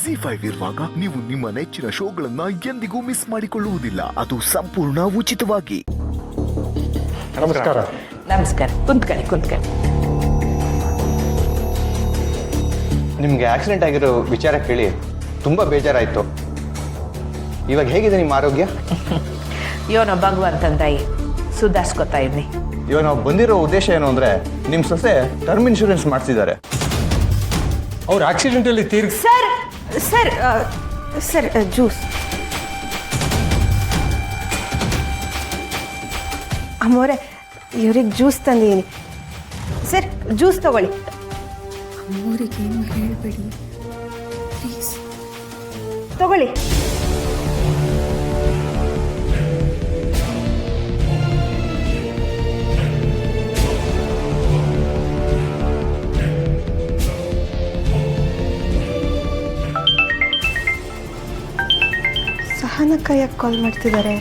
ZEE5 ಇರುವಾಗ ನೀವು ನಿಮ್ಮ ನೆಚ್ಚಿನ ಶೋಗಳನ್ನ ಎಂದಿಗೂ ಮಿಸ್ ಮಾಡಿಕೊಳ್ಳುವುದಿಲ್ಲ. ಅದು ಸಂಪೂರ್ಣ ಉಚಿತವಾಗಿ. ನಮಸ್ಕಾರ. ನಮಸ್ಕಾರ. ಕುಂತ್ಕೊಳ್ಳಿ. ನಿಮಗೆ ಆಕ್ಸಿಡೆಂಟ್ ಆಗಿರೋ ವಿಚಾರ ಕೇಳಿ ತುಂಬ ಬೇಜಾರಾಯಿತು. ಇವಾಗ ಹೇಗಿದೆ ನಿಮ್ಮ ಆರೋಗ್ಯ? ಇವನು ಭಗವಂತನ ದಯೆ, ಸುಧಾರಿಸ್ಕೊತಾ ಇದ್ದೀನಿ. ಇವಾಗ ನಾವು ಬಂದಿರೋ ಉದ್ದೇಶ ಏನು ಅಂದರೆ ನಿಮ್ಮ ಸೊಸೆ ಟರ್ಮ್ ಇನ್ಶೂರೆನ್ಸ್ ಮಾಡಿಸಿದ್ದಾರೆ. ಅವ್ರ ಆಕ್ಸಿಡೆಂಟಲ್ಲಿ ಸರ್ ಜ್ಯೂಸ್. ಅಮ್ಮೋರೆ, ಇವ್ರಿಗೆ ಜ್ಯೂಸ್ ತಂದಿದ್ದೀನಿ. ಸರ್ ಜ್ಯೂಸ್ ತಗೊಳ್ಳಿ. ಅಮ್ಮೋರಿಗೇನು ಹೇಳಬೇಡಿ ಪ್ಲೀಸ್. ತಗೊಳ್ಳಿ. ಸಹನಕ್ಕ ಯಾಕೆ ಕಾಲ್ ಮಾಡ್ತಿದ್ದಾರೆ?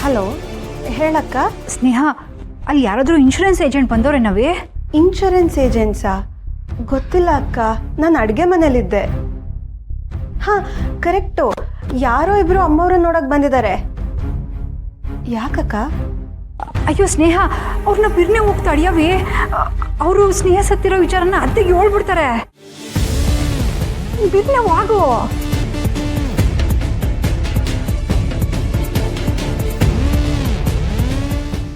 ಹಲೋ, ಹೇಳಕ್ಕ. ಸ್ನೇಹ, ಅಲ್ಲಿ ಯಾರಾದರೂ ಇನ್ಶೂರೆನ್ಸ್ ಏಜೆಂಟ್ ಬಂದವ್ರೇನವೇ? ಇನ್ಶೂರೆನ್ಸ್ ಏಜೆಂಟ್ಸಾ? ಗೊತ್ತಿಲ್ಲ ಅಕ್ಕ, ನಾನು ಅಡುಗೆ ಮನೇಲಿದ್ದೆ. ಹಾಂ, ಕರೆಕ್ಟು. ಯಾರೋ ಇಬ್ಬರು ಅಮ್ಮವ್ರನ್ನ ನೋಡೋಕೆ ಬಂದಿದ್ದಾರೆ. ಯಾಕಕ್ಕ? ಅಯ್ಯೋ ಸ್ನೇಹ, ಅವ್ರನ್ನ ಬಿರ್ನೆ ಹೋಗ್ತಾ ಅಡಿಯವೇ. ಅವರು ಸ್ನೇಹ ಸತ್ತಿರೋ ವಿಚಾರನ ಅತ್ತೆಗೆ ಹೇಳ್ಬಿಡ್ತಾರೆ. ಬಿರ್ನೆ ಆಗೋ.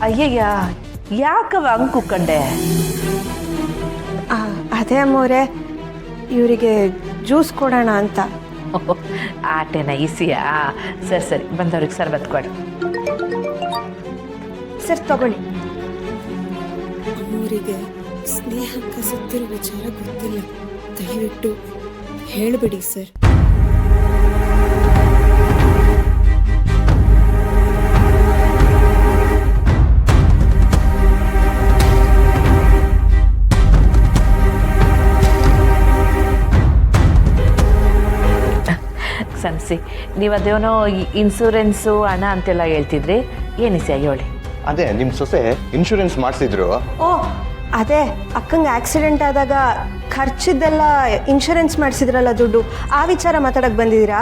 ಅಯ್ಯಯ್ಯ, ಯಾಕವ ಹಂಗೆ ಕುಕ್ಕಂಡೆ? ಅದೇ ಅಮ್ಮವ್ರೆ, ಇವರಿಗೆ ಜ್ಯೂಸ್ ಕೊಡೋಣ ಅಂತ. ಆಟೇನ ಈಸಿಯಾ? ಸರಿ, ಬಂದವ್ರಿಗೆ ಸರ್ಬತ್ ಕೊಡಿ. ಸರ್ ತಗೊಳ್ಳಿ. ಅಮ್ಮೋರಿಗೆ ಸ್ನೇಹಕ್ಕ ಸತ್ತಿರೋ ವಿಚಾರ ಗೊತ್ತಿಲ್ಲ, ದಯವಿಟ್ಟು ಹೇಳಬೇಡಿ ಸರ್. ಸನ್ಸಿ, ನೀವು ಅದೇನೋ ಇನ್ಸೂರೆನ್ಸು ಹಣ ಅಂತೆಲ್ಲ ಹೇಳ್ತಿದ್ರಿ, ಏನಿಸಿ ಹೇಳಿ. ಅದೇ ನಿಮ್ಮ ಸೊಸೆ ಇನ್ಶೂರೆನ್ಸ್ ಮಾಡಿಸಿದ್ರು. ಓ, ಅದೇ ಅಕ್ಕಂಗೆ ಆಕ್ಸಿಡೆಂಟ್ ಆದಾಗ ಖರ್ಚಿದ್ದೆಲ್ಲ ಇನ್ಶೂರೆನ್ಸ್ ಮಾಡಿಸಿದ್ರಲ್ಲ ದುಡ್ಡು, ಆ ವಿಚಾರ ಮಾತಾಡಕ್ಕೆ ಬಂದಿದ್ದೀರಾ?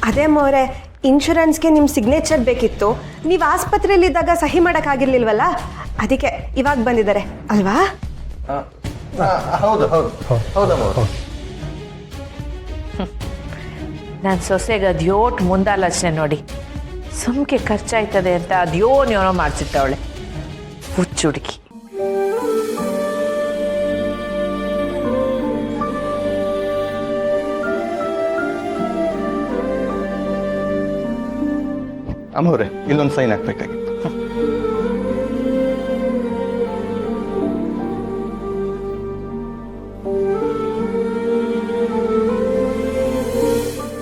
ಅದೇ ಮೋರೆ, ಇನ್ಶೂರೆನ್ಸ್ಗೆ ನಿಮ್ಮ ಸಿಗ್ನೇಚರ್ ಬೇಕಿತ್ತು. ನೀವು ಆಸ್ಪತ್ರೆಯಲ್ಲಿದ್ದಾಗ ಸಹಿ ಮಾಡೋಕ್ಕಾಗಿರ್ಲಿಲ್ವಲ್ಲ, ಅದಕ್ಕೆ ಇವಾಗ ಬಂದಿದ್ದಾರೆ ಅಲ್ವಾ? ಹೌದಮ್ಮ. ನನ್ನ ಸೊಸೆಗೆ ಅದ್ಯೋಟ್ ಮುಂದಾಲೋಚನೆ ನೋಡಿ. ಸುಮ್ಕೆ ಖರ್ಚಾಯ್ತದೆ ಅಂತ ಅದ್ಯೋನೋ ಮಾಡಿಸಿಟ್ಟವಳೆ ಹುಚ್ಚುಡುಕಿ. ಅಮ್ಮವ್ರೆ, ಇಲ್ಲೊಂದು ಸೈನ್ ಹಾಕ್ಬೇಕಾಗಿತ್ತು.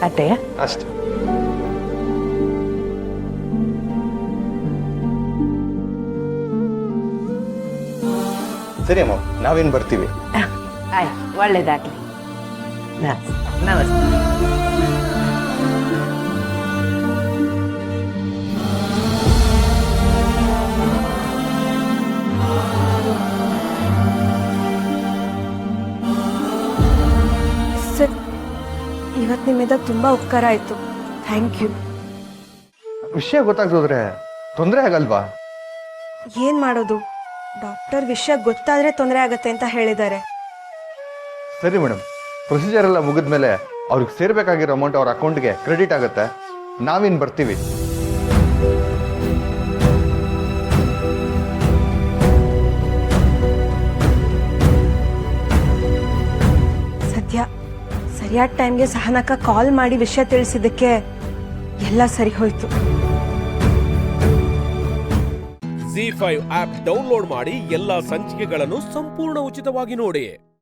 ಅಟ್ಟೆ ಅಷ್ಟೇ. ಸರಿ ಅಮ್ಮ, ನಾವೇನು ಬರ್ತೀವಿ. ಆಯ್ತು, ಒಳ್ಳೇದಾಗ್ಲಿ. ನಮಸ್ತೆ. ಸರ್, ಇವತ್ತು ನಿಮ್ಮಿಂದ ತುಂಬ ಉಪಕಾರ ಆಯಿತು. Thank you. ವಿಷಯ ಗೊತ್ತಾಗ್ತೋದ್ರೆ ತೊಂದರೆ ಆಗಲ್ವಾ? ಏನು ಮಾಡೋದು, ಡಾಕ್ಟರ್ ವಿಷಯ ಗೊತ್ತಾದರೆ ತೊಂದರೆ ಆಗುತ್ತೆ ಅಂತ ಹೇಳಿದ್ದಾರೆ. ಸರಿ ಮೇಡಮ್, ಪ್ರೊಸೀಜರ್ ಎಲ್ಲ ಮುಗಿದ್ಮೇಲೆ ಅವ್ರಿಗೆ ಸೇರ್ಬೇಕಾಗಿರೋ ಅಮೌಂಟ್ ಅವ್ರ ಅಕೌಂಟ್ಗೆ ಕ್ರೆಡಿಟ್ ಆಗುತ್ತೆ. ನಾವಿನ್ ಬರ್ತೀವಿ. ಸರಿಯಾದ ಟೈಮ್ಗೆ ಸಹನಕ್ಕ ಕಾಲ್ ಮಾಡಿ ವಿಷಯ ತಿಳಿಸಿದ್ದಕ್ಕೆ ಎಲ್ಲ ಸರಿ ಹೋಯ್ತು. ZEE5 ಆಪ್ ಡೌನ್ಲೋಡ್ ಮಾಡಿ ಎಲ್ಲಾ ಸಂಚಿಕೆಗಳನ್ನು ಸಂಪೂರ್ಣ ಉಚಿತವಾಗಿ ನೋಡಿ.